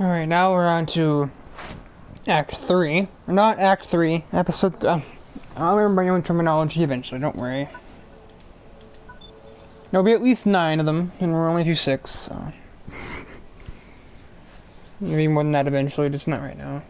Alright, now we're on to Act 3. Not Act 3, Episode... I'll remember my own terminology eventually, don't worry. There'll be at least 9 of them, and we're only through 6, so... Maybe more than that eventually, just not right now.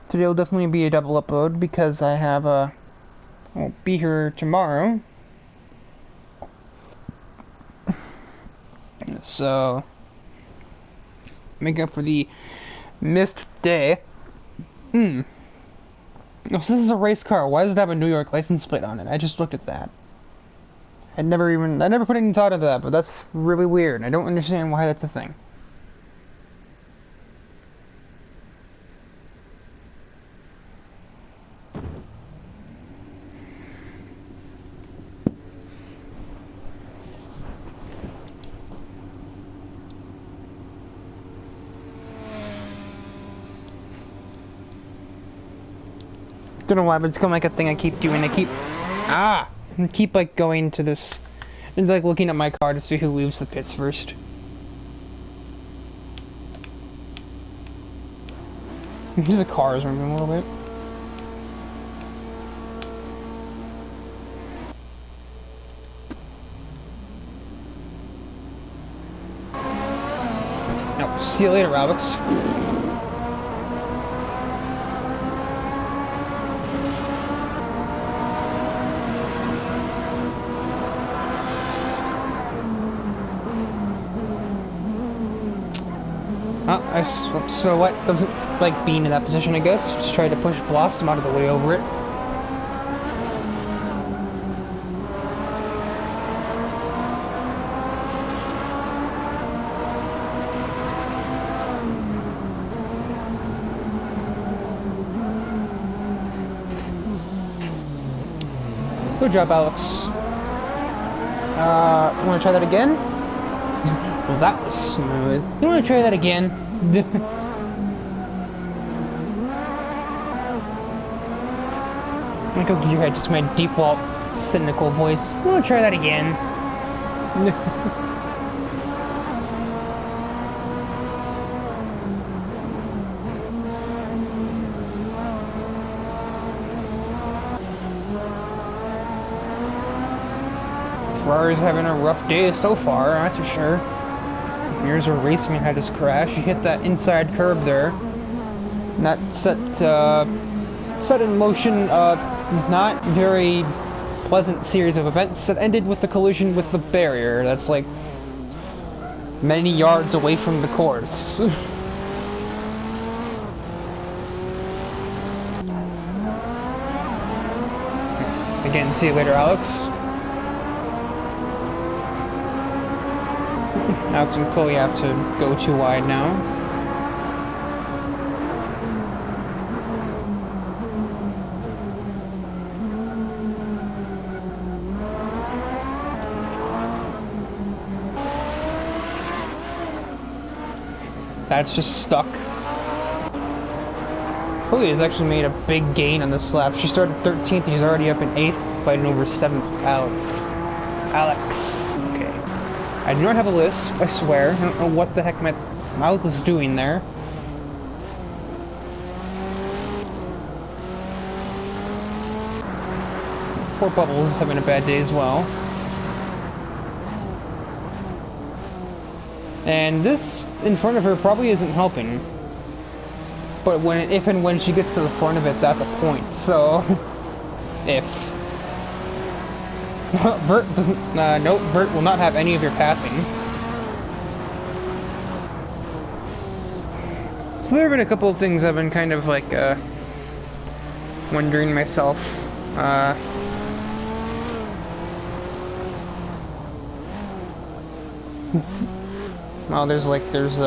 Today will definitely be a double upload because I have I won't be here tomorrow. So make up for the missed day. Oh, so this is a race car. Why does it have a New York license plate on it? I just looked at that. I never put any thought into that, but that's really weird. I don't understand why that's a thing. Don't know why, but it's kind of like a thing I keep doing. I keep like going to this and like looking at my car to see who leaves the pits first. The cars moving a little bit. No, see you later, Alex. So what? Doesn't like being in that position, I guess. Just try to push Blossom out of the way over it. Good job, Alex. Want to try that again? Well, that was smooth. You want to try that again? I'm gonna go get your head, just my default cynical voice. You want to try that again? Ferrari's having a rough day so far, that's for sure. Here's where Racing had his crash. He hit that inside curb there. And that set in motion a not very pleasant series of events that ended with the collision with the barrier that's like many yards away from the course. Again, see you later, Alex. Alex and Cole, you have to go too wide now. That's just stuck. Chloe has actually made a big gain on this lap. She started 13th, she's already up in 8th, fighting over 7th Alex. Okay. I do not have a list, I swear. I don't know what the heck my mouth was doing there. Poor Bubbles is having a bad day as well. And this in front of her probably isn't helping. But if and when she gets to the front of it, that's a point. So, if. Vert doesn't, nope, Vert will not have any of your passing. So there have been a couple of things I've been kind of like, wondering myself. Well, there's there's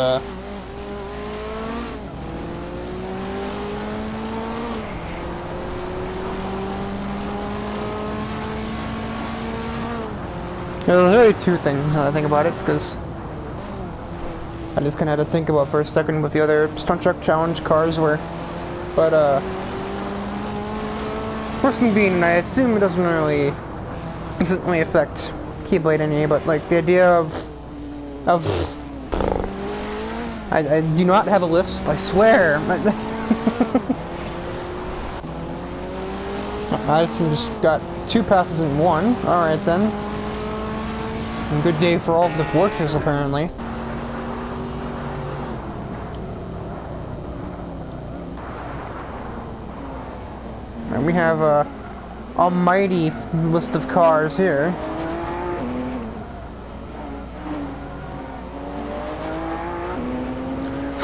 really two things now that I think about it, because I just kind of had to think about for a second what the other Stunt Truck Challenge cars were. But, first thing being, I assume it doesn't really instantly affect Keyblade any, but, like, the idea of I do not have a lisp, I swear. Madison just got 2 passes in 1. Alright then. And good day for all of the Porsches, apparently. And we have a almighty list of cars here.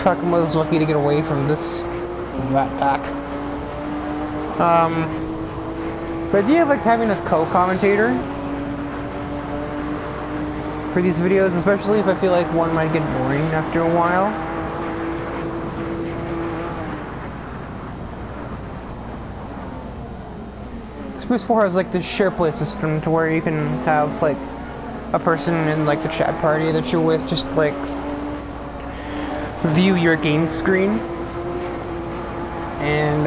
Fucking was lucky to get away from this rat pack. But do you have like having a co-commentator for these videos, especially if I feel like one might get boring after a while? Space 4 has like this share play system to where you can have like a person in like the chat party that you're with just like view your game screen. And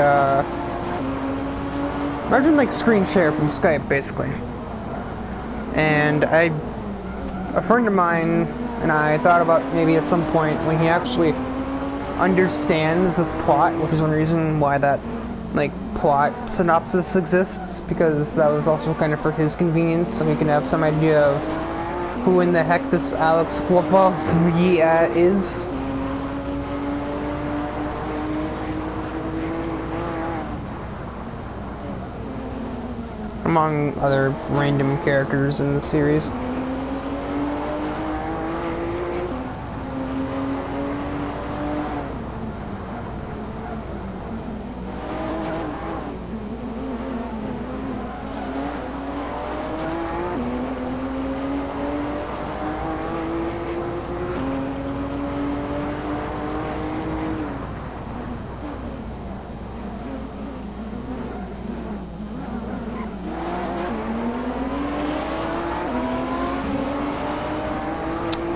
imagine like screen share from Skype basically. And a friend of mine and I thought about maybe at some point when he actually understands this plot, which is one reason why that like plot synopsis exists, because that was also kind of for his convenience, so we can have some idea of who in the heck this Alex Wavovia is. Among other random characters in the series.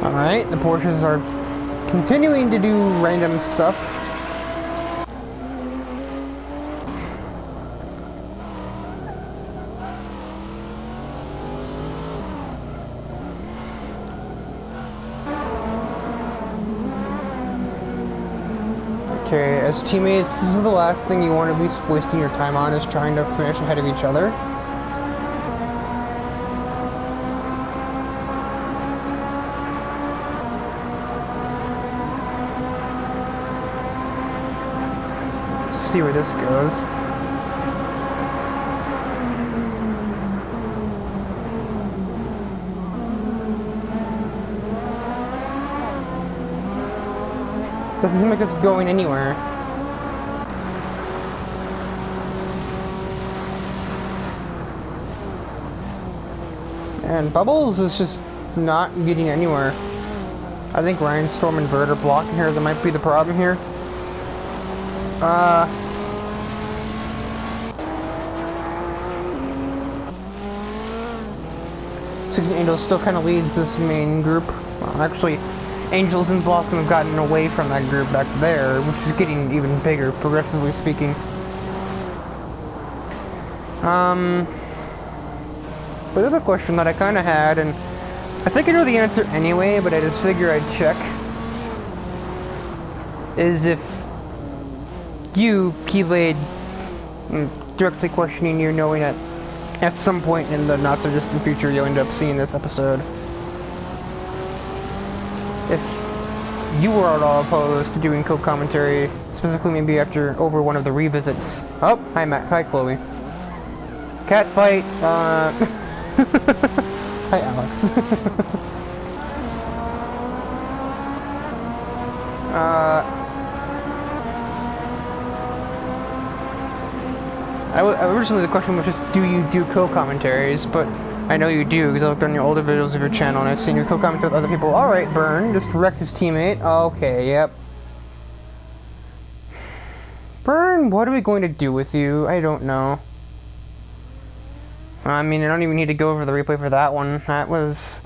Alright, the Porsches are continuing to do random stuff. Okay, as teammates, this is the last thing you want to be wasting your time on, is trying to finish ahead of each other. See where this goes. Doesn't seem like it's going anywhere. And Bubbles is just not getting anywhere. I think Ryan, Storm, and Vert are blocking here. That might be the problem here. 16 Angels still kind of leads this main group. Well, actually, Angels and Blossom have gotten away from that group back there, which is getting even bigger, progressively speaking. But the other question that I kind of had, and I think I know the answer anyway, but I just figure I'd check, is if you, Keyblade, directly questioning you, knowing that at some point in the not-so-distant future you'll end up seeing this episode, if you were at all opposed to doing co-commentary, specifically maybe over one of the revisits. Oh, hi Matt, hi Chloe. Cat fight, hi Alex. Originally the question was just, do you do co-commentaries? But I know you do, because I looked on your older videos of your channel and I've seen you co-comment with other people. Alright, Burn, just wrecked his teammate. Okay, yep. Burn, what are we going to do with you? I don't know. I mean, I don't even need to go over the replay for that one. That was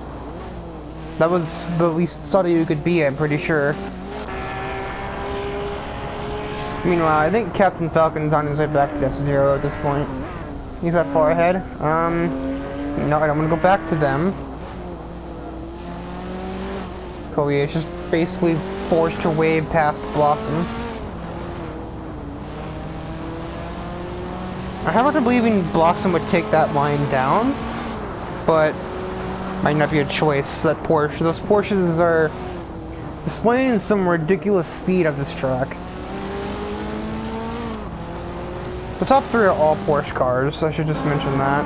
That was the least subtle you could be, I'm pretty sure. Meanwhile, I think Captain Falcon's on his way back to F-Zero at this point. He's that far ahead. No, I don't want to go back to them. Kobe is just basically forced her way past Blossom. I have to believing Blossom would take that line down, but might not be a choice. Those Porsches are displaying some ridiculous speed of this track. The top three are all Porsche cars, I should just mention that.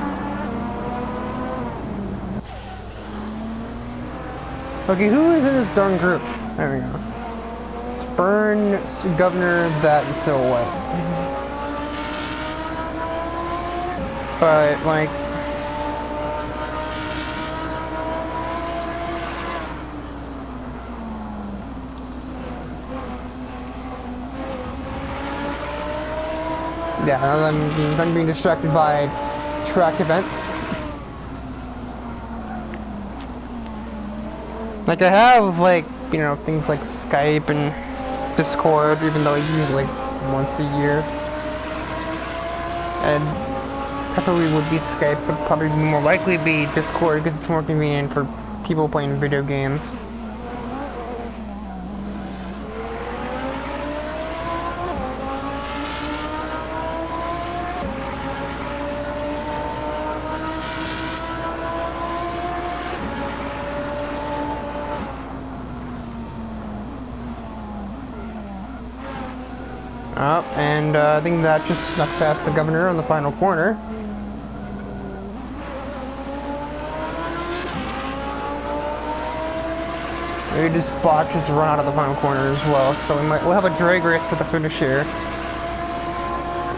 Okay, who is in this darn group? There we go. It's Burn, Governor, that, and Silhouette. But, like... yeah, I'm being distracted by track events. Like, I have, like, you know, things like Skype and Discord, even though I use it, like, once a year. And preferably would be Skype, but probably more likely be Discord, because it's more convenient for people playing video games. And I think that just snuck past the Governor on the final corner. Maybe just botches run out of the final corner as well, so we'll have a drag race to the finish here.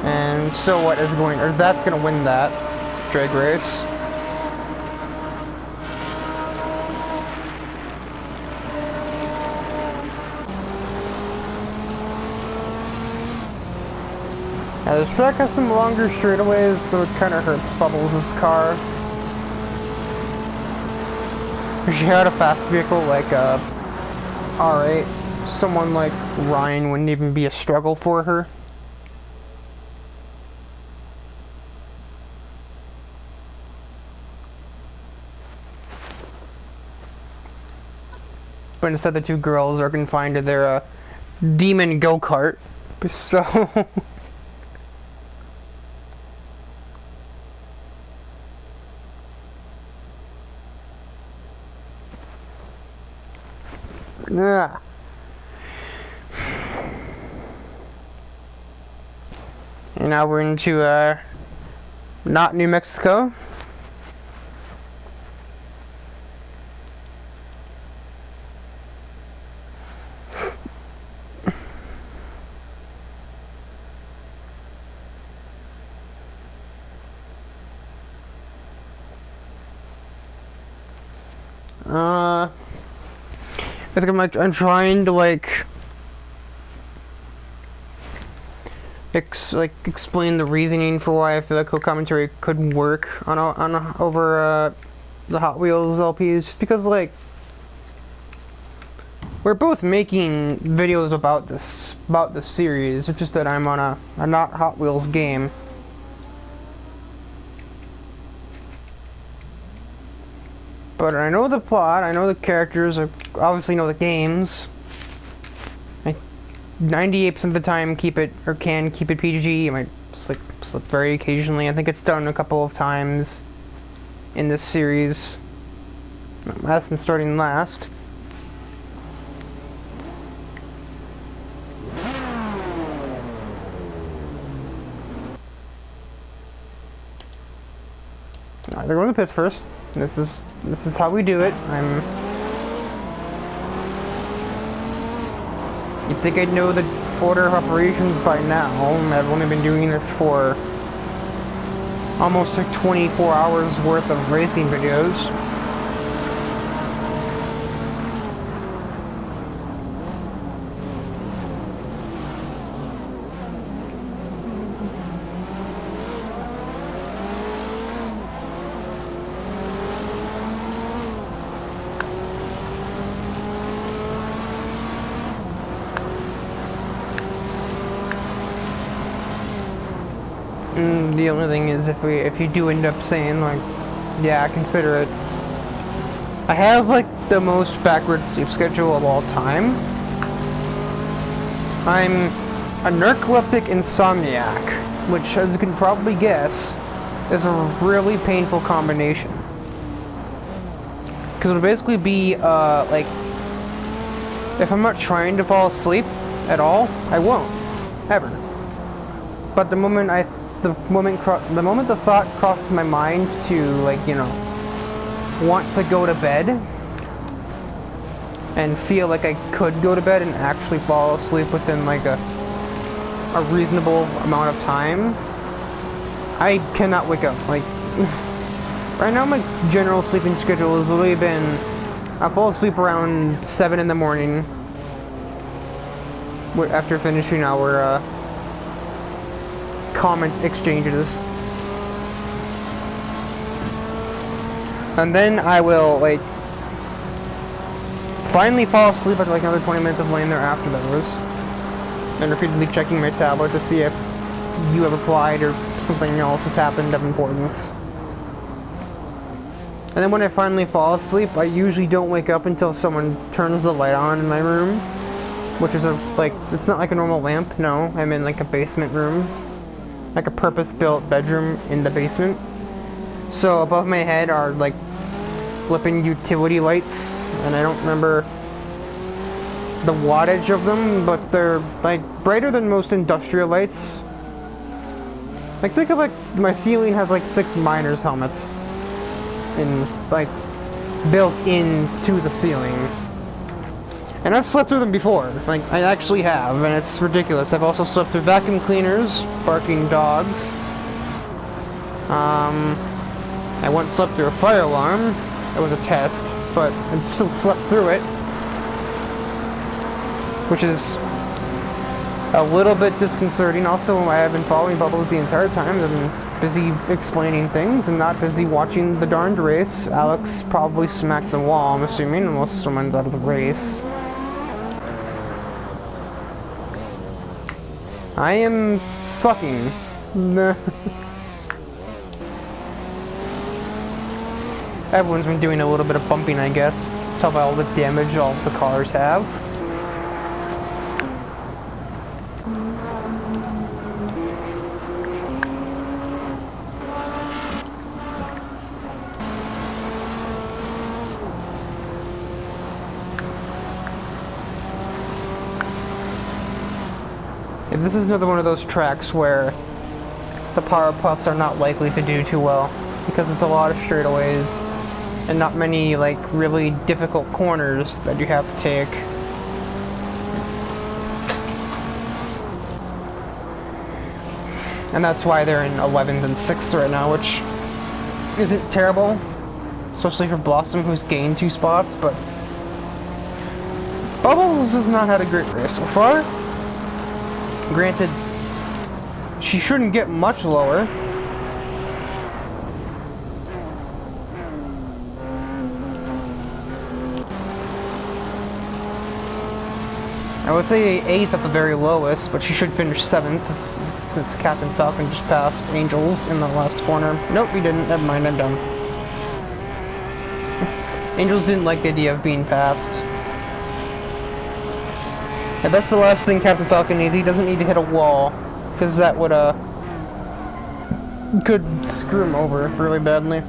And so what is going, or that's gonna win that drag race. Now, this track has some longer straightaways, so it kind of hurts Bubbles' car. If she had a fast vehicle like a R8, someone like Ryan wouldn't even be a struggle for her. But instead, the two girls are confined to their demon go-kart. So... yeah. And now we're into not New Mexico. I'm trying to like explain the reasoning for why I feel like co-commentary could work over the Hot Wheels LPs, just because like we're both making videos about this series. It's just that I'm on a not Hot Wheels game. But I know the plot, I know the characters, I obviously know the games. I 98% of the time can keep it PG. I might slip very occasionally. I think it's done a couple of times in this series. Last and starting last. They're going to the pits first. This is how we do it. You'd think I'd know the order of operations by now. I've only been doing this for almost like 24 hours worth of racing videos. The only thing is if you do end up saying like, yeah, consider it. I have like the most backward sleep schedule of all time. I'm a narcoleptic insomniac, which, as you can probably guess, is a really painful combination. Because it'll basically be like, if I'm not trying to fall asleep at all, I won't ever. But the moment the thought crosses my mind to, like, you know, want to go to bed and feel like I could go to bed and actually fall asleep within like a reasonable amount of time, I cannot wake up. Like, right now my general sleeping schedule has really been, I fall asleep around 7 in the morning after finishing our comment exchanges. And then I will, like, finally fall asleep after like another 20 minutes of laying there after those. And repeatedly checking my tablet to see if you have replied or something else has happened of importance. And then when I finally fall asleep, I usually don't wake up until someone turns the light on in my room. Which is it's not like a normal lamp, no. I'm in like a basement room. Like a purpose-built bedroom in the basement. So above my head are like flipping utility lights, and I don't remember the wattage of them, but they're like brighter than most industrial lights. Like, think of like my ceiling has like 6 miners' helmets like built into the ceiling. And I've slept through them before, like I actually have, and it's ridiculous. I've also slept through vacuum cleaners, barking dogs. I once slept through a fire alarm. It was a test, but I still slept through it. Which is a little bit disconcerting. Also, I have been following Bubbles the entire time. I've been busy explaining things and not busy watching the darned race. Alex probably smacked the wall, I'm assuming, unless someone's out of the race. I am sucking. Everyone's been doing a little bit of bumping, I guess. Tell by all the damage all the cars have. And this is another one of those tracks where the power puffs are not likely to do too well, because it's a lot of straightaways and not many like really difficult corners that you have to take. And that's why they're in 11th and 6th right now, which isn't terrible, especially for Blossom, who's gained 2 spots, but Bubbles has not had a great race so far. Granted, she shouldn't get much lower. I would say 8th at the very lowest, but she should finish 7th since Captain Falcon just passed Angels in the last corner. Nope, he didn't. Never mind, I'm done. Angels didn't like the idea of being passed. And that's the last thing Captain Falcon needs. He doesn't need to hit a wall, because that would, could screw him over really badly.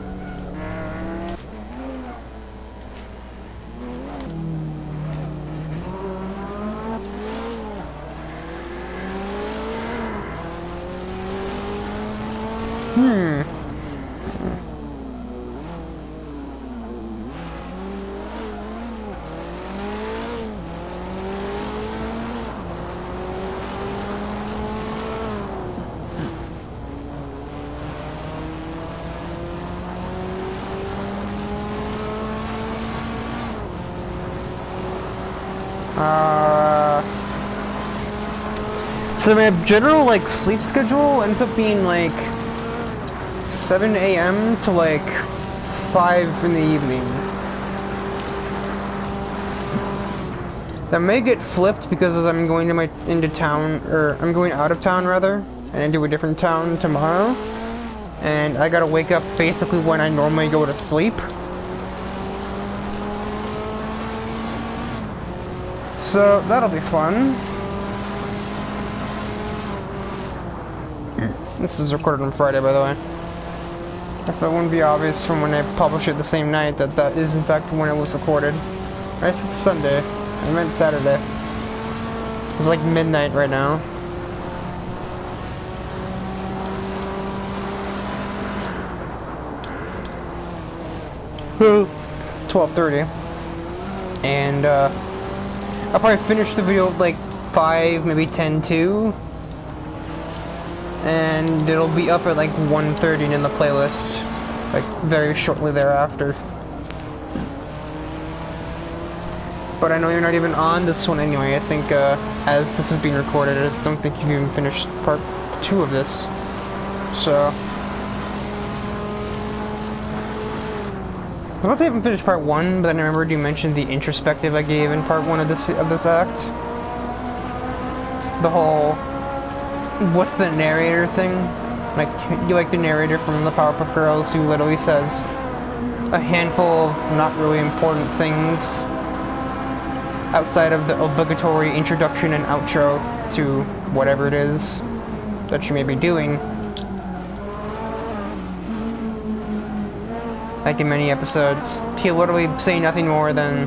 So my general, like, sleep schedule ends up being, like, 7 a.m. to, like, 5 in the evening. That may get flipped because as I'm going into town, or I'm going out of town, rather, and into a different town tomorrow. And I gotta wake up basically when I normally go to sleep. So that'll be fun. This is recorded on Friday, by the way. If it wouldn't be obvious from when I publish it the same night that that is in fact when it was recorded. I said Sunday. I meant Saturday. It's like midnight right now. Who? 12:30. And I'll probably finish the video at like 5, maybe 10 to. And it'll be up at like 1:30 in the playlist, like very shortly thereafter. But I know you're not even on this one anyway. I think as this is being recorded, I don't think you've even finished part 2 of this. So I was about to say I haven't finished part 1, but then I remembered you mentioned the introspective I gave in part 1 of this act. The whole what's the narrator thing? Like, you like the narrator from the Powerpuff Girls who literally says a handful of not really important things outside of the obligatory introduction and outro to whatever it is that you may be doing. Like in many episodes, he'll literally say nothing more than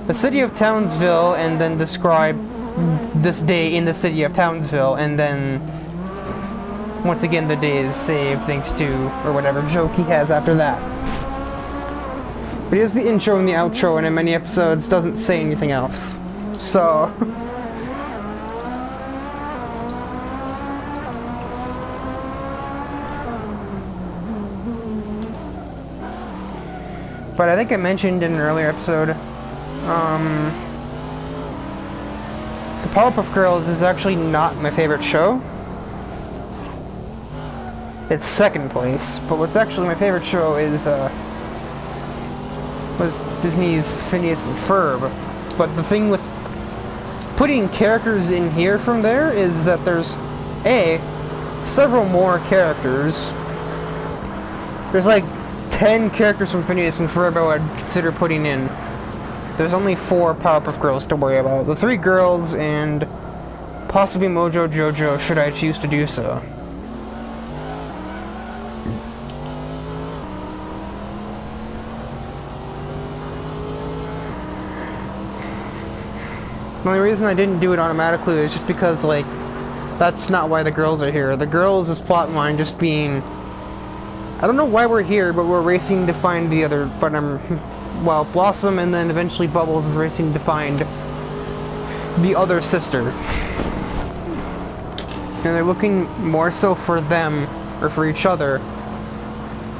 the city of Townsville and then describe this day in the city of Townsville, and then once again the day is saved thanks to, or whatever joke he has after that. But he has the intro and the outro, and in many episodes doesn't say anything else. So but I think I mentioned in an earlier episode, the Powerpuff Girls is actually not my favorite show. It's second place, but what's actually my favorite show is was Disney's Phineas and Ferb. But the thing with putting characters in here from there is that there's several more characters. There's like 10 characters from Phineas and Ferb I would consider putting in. There's only 4 Powerpuff Girls to worry about. The 3 girls and possibly Mojo Jojo should I choose to do so. The only reason I didn't do it automatically is just because, like, that's not why the girls are here. The girls' plotline just being, I don't know why we're here, but we're racing to find the other, well, Blossom and then eventually Bubbles is racing to find the other sister. And they're looking more so for them, or for each other,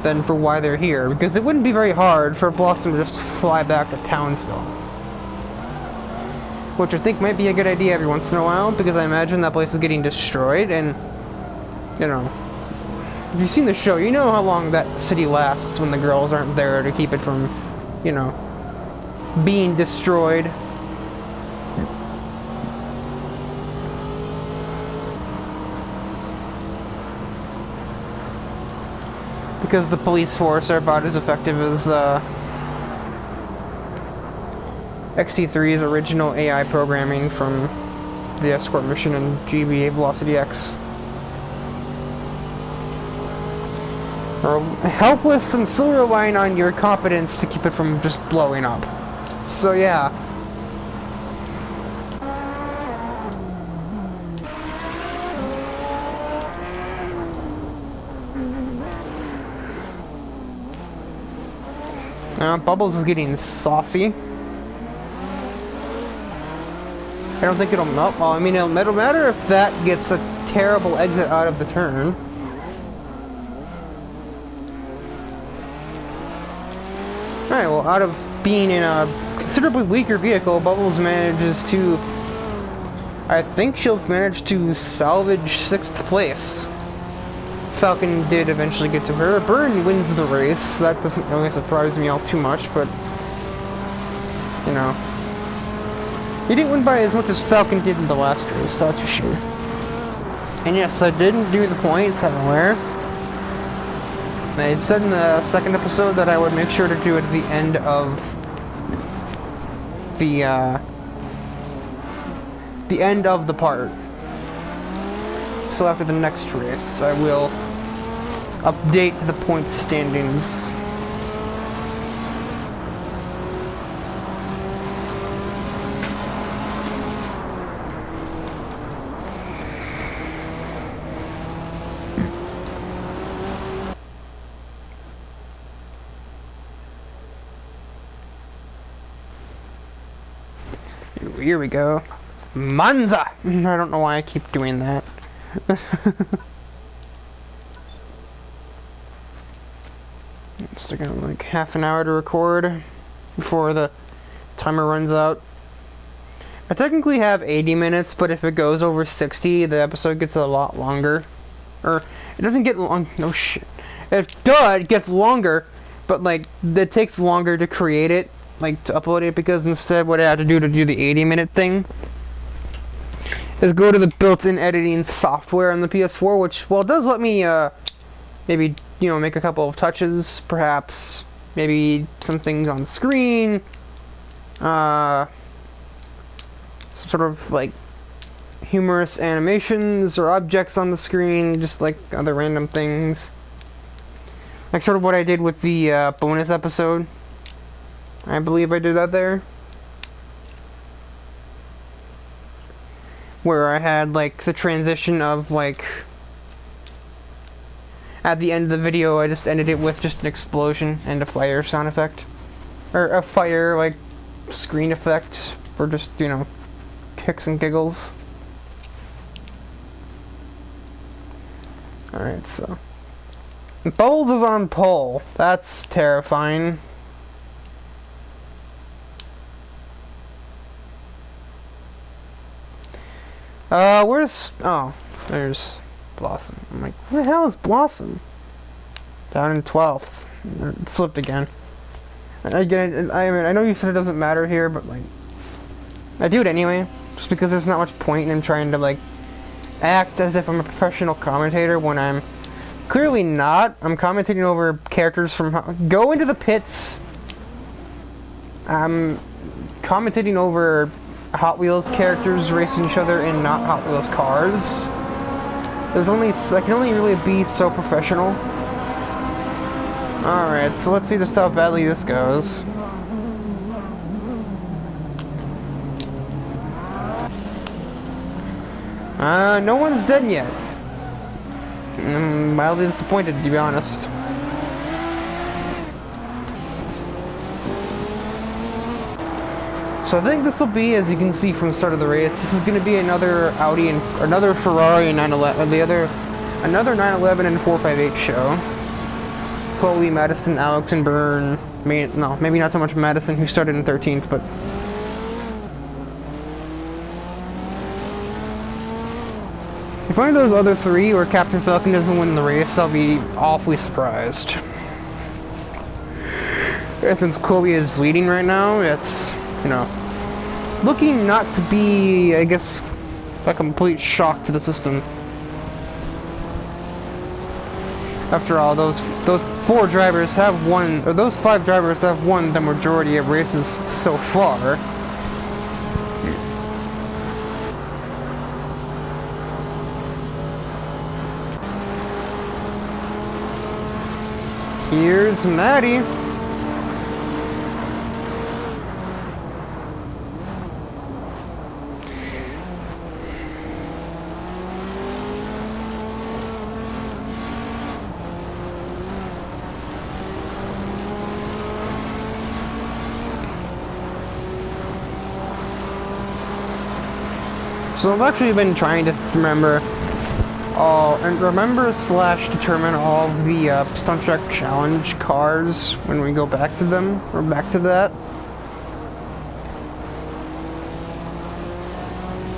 than for why they're here. Because it wouldn't be very hard for Blossom to just fly back to Townsville. Which I think might be a good idea every once in a while, because I imagine that place is getting destroyed, and, you know, if you've seen the show, you know how long that city lasts when the girls aren't there to keep it from, you know, being destroyed. Because the police force are about as effective as XT3's original AI programming from the escort mission in GBA Velocity X. Are helpless and still relying on your competence to keep it from just blowing up. So yeah. Bubbles is getting saucy. I don't think it'll melt. Well, I mean, it'll matter if that gets a terrible exit out of the turn. Alright, well, out of being in a considerably weaker vehicle, Bubbles manages to, I think she'll manage to salvage 6th place. Falcon did eventually get to her. Burn wins the race. That doesn't really surprise me all too much, but, you know, he didn't win by as much as Falcon did in the last race, that's for sure. And yes, I didn't do the points, I'm aware. I said in the second episode that I would make sure to do it at the end of the end of the part. So after the next race, I will update the point standings. Here we go. Monza! I don't know why I keep doing that. It's taking like half an hour to record before the timer runs out. I technically have 80 minutes, but if it goes over 60, the episode gets a lot longer. Or, it doesn't get long. No shit. It gets longer, but like, it takes longer to create it. Like, to upload it, because instead what I have to do the 80-minute thing is go to the built-in editing software on the PS4, which, well, it does let me maybe, you know, make a couple of touches, perhaps maybe some things on the screen, some sort of like humorous animations or objects on the screen, just like other random things, like sort of what I did with the bonus episode. I believe I did that there. Where I had, like, the transition of, like... At the end of the video, I just ended it with just an explosion and a fire sound effect. Or a fire, like, screen effect. For just, you know, kicks and giggles. Alright, so... Bubbles is on pole. That's terrifying. Where's... Oh, there's Blossom. I'm like, where the hell is Blossom? Down in 12th. It slipped again. Again, I mean, I know you said it doesn't matter here, but, like... I do it anyway. Just because there's not much point in trying to, like... act as if I'm a professional commentator when I'm... clearly not. I'm commentating over characters from... Go into the pits! I'm commentating over... Hot Wheels characters racing each other in not Hot Wheels cars. I can only really be so professional. Alright, so let's see just how badly this goes. No one's dead yet. I'm mildly disappointed, to be honest. So I think this will be, as you can see from the start of the race, this is going to be another Audi and another Ferrari 911, another 911 and 458 show. Chloe, Madison, Alex, and Byrne. No, maybe not so much Madison, who started in 13th, but if one of those other three or Captain Falcon doesn't win the race, I'll be awfully surprised. And since Chloe is leading right now, it's, you know, looking not to be, I guess, a complete shock to the system. After all, those 4 drivers have won, or those 5 drivers have won the majority of races so far. Here's Maddie. So I've actually been trying to remember / determine all of the Stunt Track Challenge cars when we go back to them, or back to that.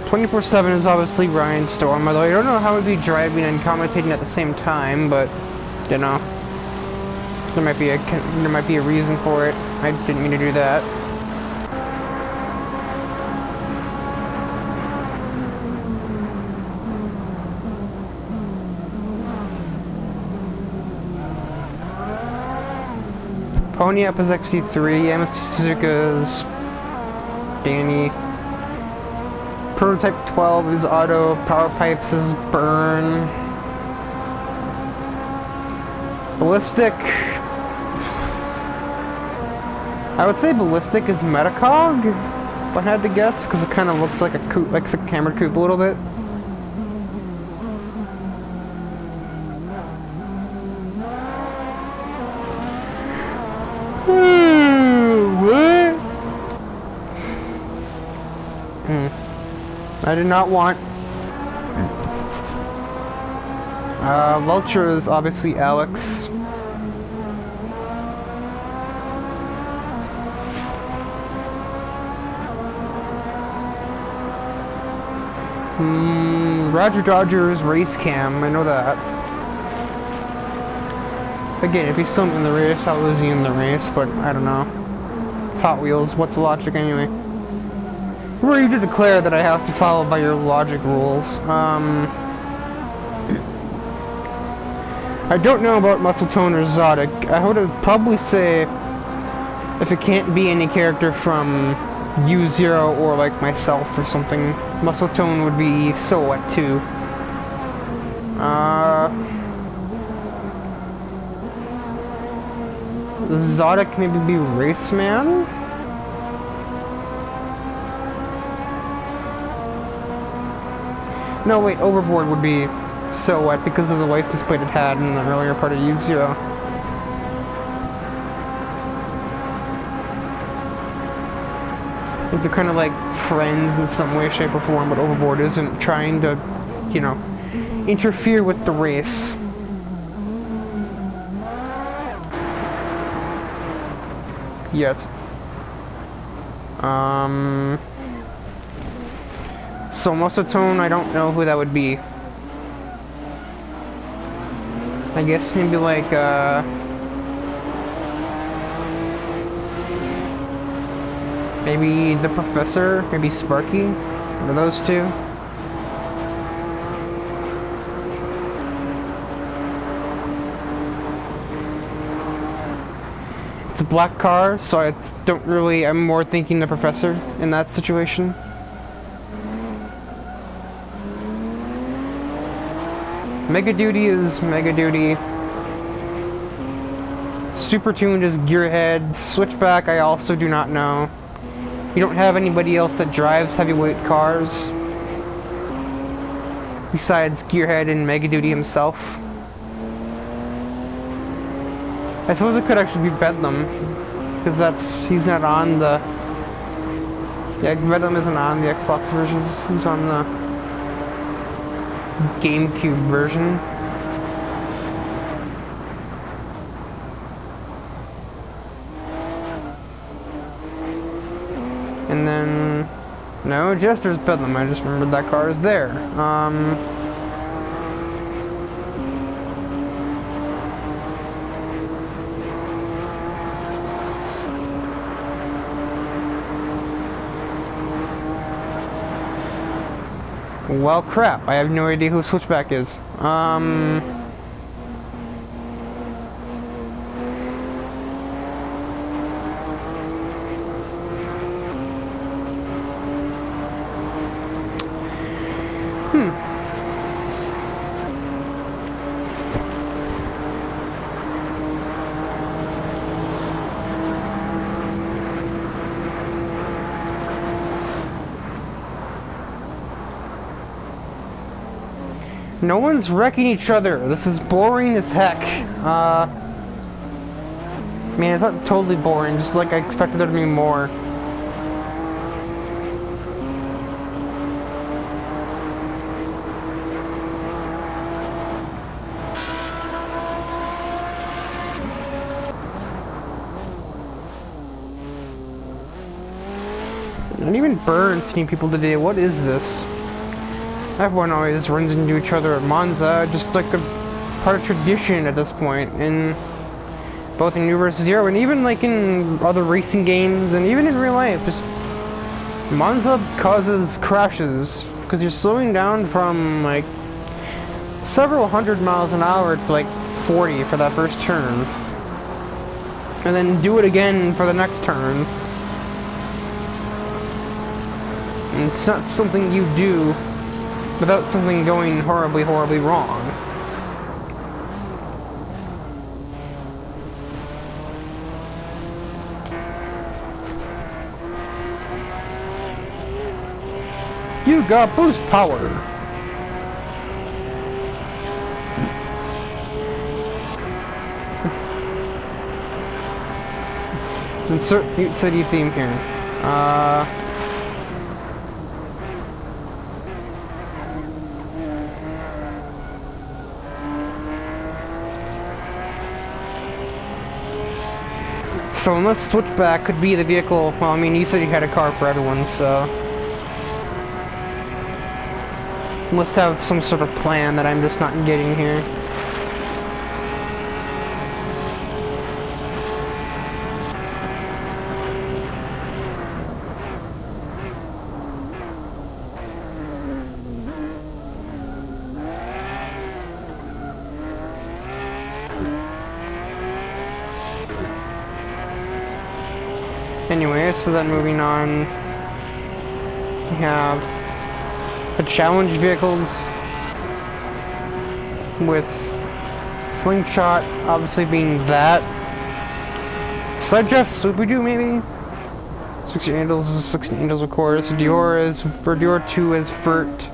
24/7 is obviously Ryan Storm, although I don't know how we'd be driving and commentating at the same time, but, you know, there might be a reason for it. I didn't mean to do that. Pontiac is XT3, MST Suzuka's Danny. Prototype 12 is Auto, Power Pipes is Burn. Ballistic. I would say Ballistic is Metacog, if I had to guess, because it kind of looks like a coupe, like a camera coupe a little bit. What? I did not want. Vulture is obviously Alex. Roger Dodger's race cam, I know that. Again, if he's still in the race, how is he in the race? But I don't know. It's Hot Wheels, what's the logic anyway? Who are you to declare that I have to follow by your logic rules? I don't know about Muscle Tone or Zodic. I would probably say if it can't be any character from U0 or like myself or something, Muscle Tone would be Silhouette too. Zodic maybe be Raceman? No, wait, Overboard would be Silhouette because of the license plate it had in the earlier part of U0. They're kind of like friends in some way, shape, or form, but Overboard isn't trying to, you know, interfere with the race. Yet. So Muscle Tone, I don't know who that would be. I guess maybe like, maybe the Professor, maybe Sparky, one of those two. It's a black car, so I don't really, I'm more thinking the Professor in that situation. Mega Duty is Mega Duty. Super Tuned is Gearhead. Switchback I also do not know. You don't have anybody else that drives heavyweight cars besides Gearhead and Mega Duty himself. I suppose it could actually be Bedlam, because he's not on the... Yeah, Bedlam isn't on the Xbox version. He's on the GameCube version. And then... No, Jester's Bedlam. I just remembered that car is there. Well, crap. I have no idea who Switchback is. No one's wrecking each other. This is boring as heck. Man, it's not totally boring, just like I expected there to be more. Not even Burn seeing people today. What is this? Everyone always runs into each other at Monza, just like a part of tradition at this point, in both in New vs. Zero and even like in other racing games and even in real life. Just Monza causes crashes because you're slowing down from like several hundred miles an hour to like 40 for that first turn. and then do it again for the next turn. And it's not something you do without something going horribly, horribly wrong. You got boost power. Insert Mute City theme here. So unless Switchback could be the vehicle, well, I mean, you said you had a car for everyone, so... Must have some sort of plan that I'm just not getting here. Anyway, so then moving on, we have the challenge vehicles with Slingshot obviously being that. Sled Draft Super-Doo maybe? 16 Angels is 16 Angels of course. Dior 2 is Vert.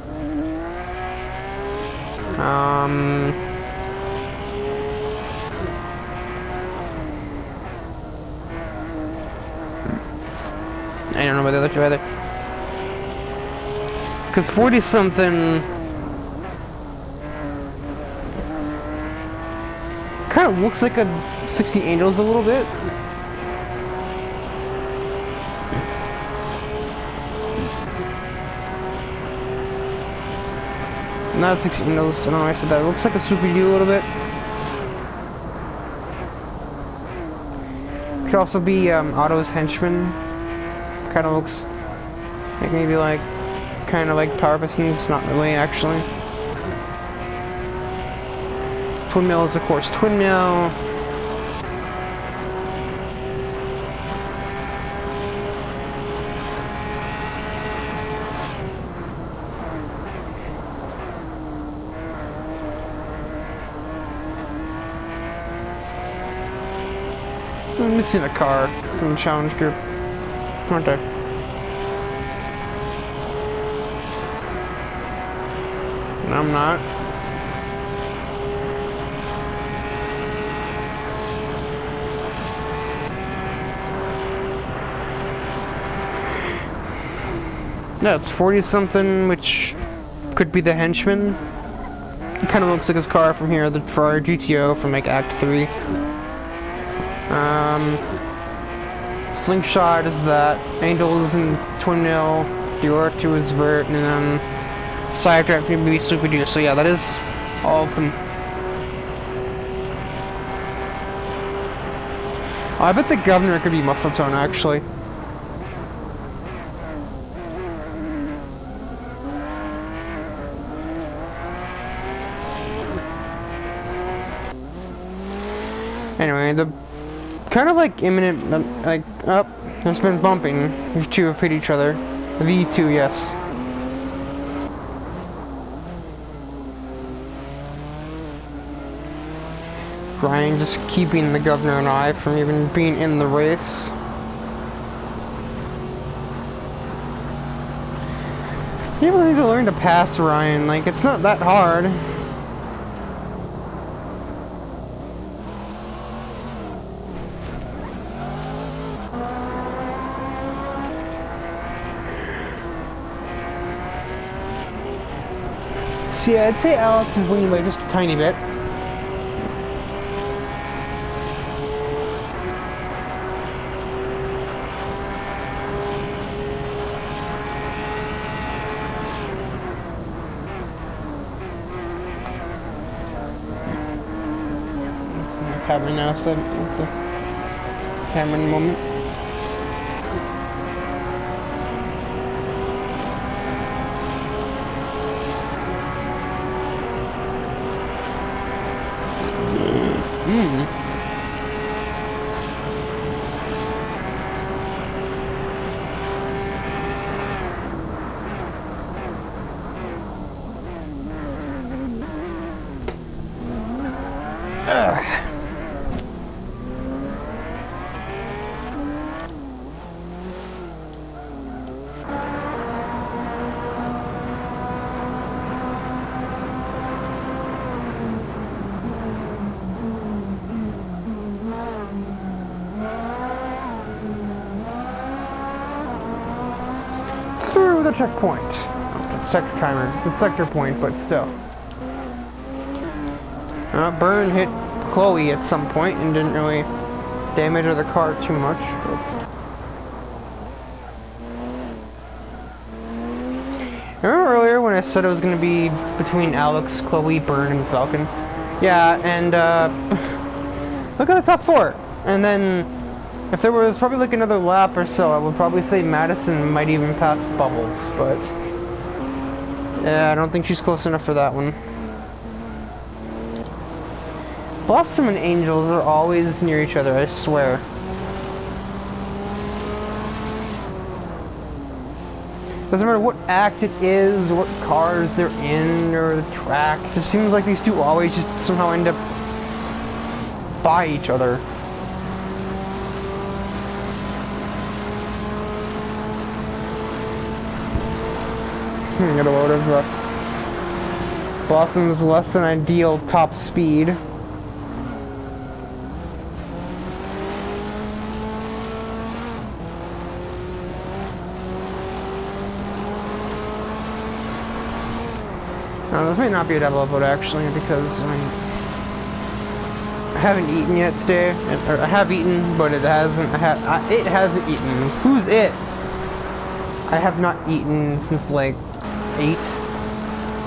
I don't know about the other two either. Because 40-something kind of looks like a 60 Angels a little bit. Not 60 Angels, I don't know why I said that. It looks like a Super-Doo a little bit. Could also be Otto's henchman. Kind of looks like maybe like kind of like Power Pistons, not really actually. Twin Mill is of course Twin Mill. I'm missing a car from the challenge group, aren't I? No, I'm not. Yeah, it's 40-something, which could be the henchman. It kind of looks like his car from here, the Ferrari GTO from like Act 3. Slingshot is that. Angels and Twin Mill. Dior 2 is Vert, and then Side Drive can be Super-Doo. So yeah, that is all of them. Oh, I bet the governor could be Muscle Tone actually. Anyway, the kind of like imminent, like, up, there's been bumping. These two have hit each other. The two, yes. Ryan just keeping the governor and I from even being in the race. You really need to learn to pass Ryan, like, it's not that hard. So yeah, I'd say Alex is winning by just a tiny bit. Happening now, so it's the Cameron moment. through the checkpoint. Sector timer. It's a sector point, but still. Byrne hit Chloe at some point and didn't really damage the car too much. But... Remember earlier when I said it was going to be between Alex, Chloe, Byrne, and Falcon? Yeah, and look at the top 4. And then if there was probably like another lap or so, I would probably say Madison might even pass Bubbles, but yeah, I don't think she's close enough for that one. Blossom and Angels are always near each other, I swear. Doesn't matter what act it is, or what cars they're in, or the track. It just seems like these two always just somehow end up by each other. Got a load of Blossom's less than ideal top speed. Now, this may not be a double upload actually, because I haven't eaten yet today. Or I have eaten, but it hasn't. It hasn't eaten. Who's it? I have not eaten since like 8.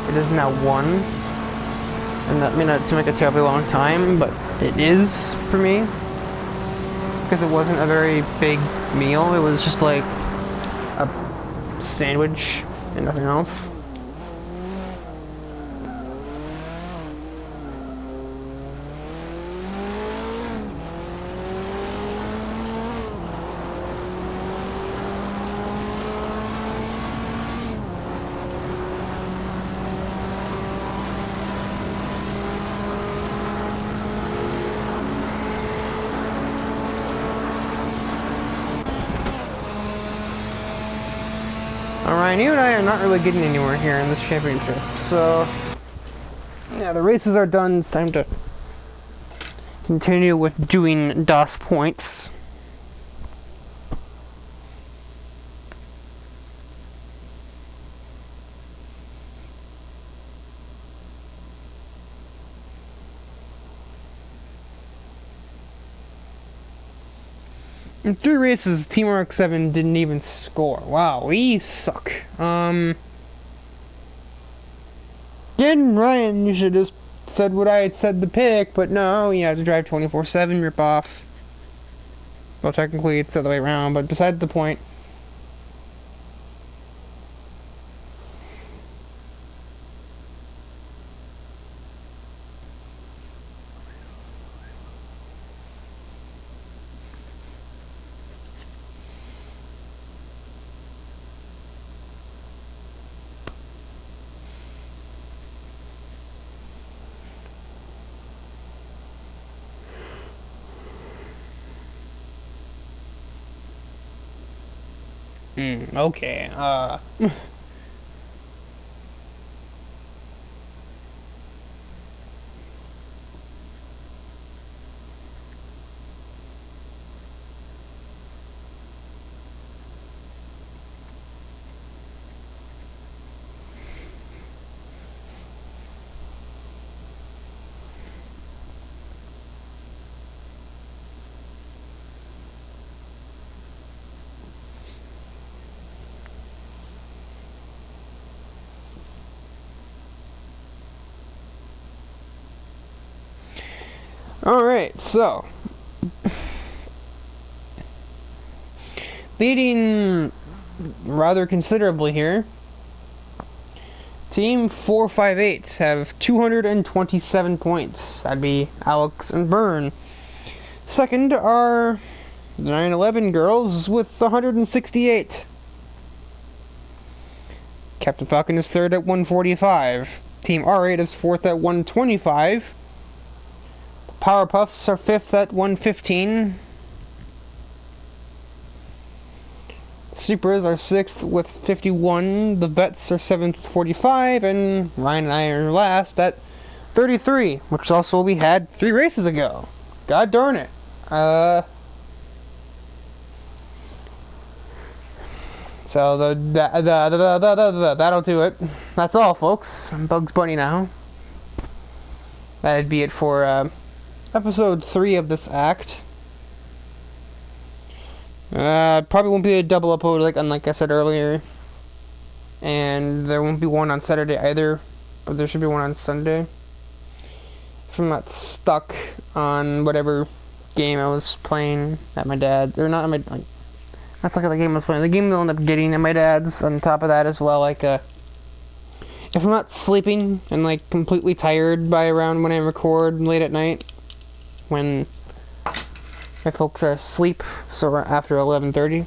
It is now 1, and that may not seem like a terribly long time, but it is for me, because it wasn't a very big meal. It was just like a sandwich and nothing else. Alright, you and I are not really getting anywhere here in this championship, so yeah, the races are done. It's time to continue with doing DOS points. In 3 races, Team RX-7 didn't even score. Wow, we suck. Again, Ryan, you should have just said what I had said to pick, but no, you have to drive 24/7, rip off. Well, technically it's the other way around, but besides the point. Okay, Alright, so leading rather considerably here, Team 458 have 227 points. That'd be Alex and Byrne. Second are the 911 girls with 168. Captain Falcon is third at 145. Team R8 is fourth at 125. Powerpuffs are 5th at 115. Supers are 6th with 51. The Vets are 7th with 45. And Ryan and I are last at 33, which also we had 3 races ago. God darn it. So that'll do it. That's all, folks. I'm Bugs Bunny now. That'd be it for episode 3 of this act. Probably won't be a double upload like I said earlier. And there won't be one on Saturday either, but there should be one on Sunday. If I'm not stuck on whatever game I was playing at my dad's, or not at my, that's like the game I was playing. The game I'll end up getting at my dad's on top of that as well. If I'm not sleeping and completely tired by around when I record late at night, when my folks are asleep, so after 11:30.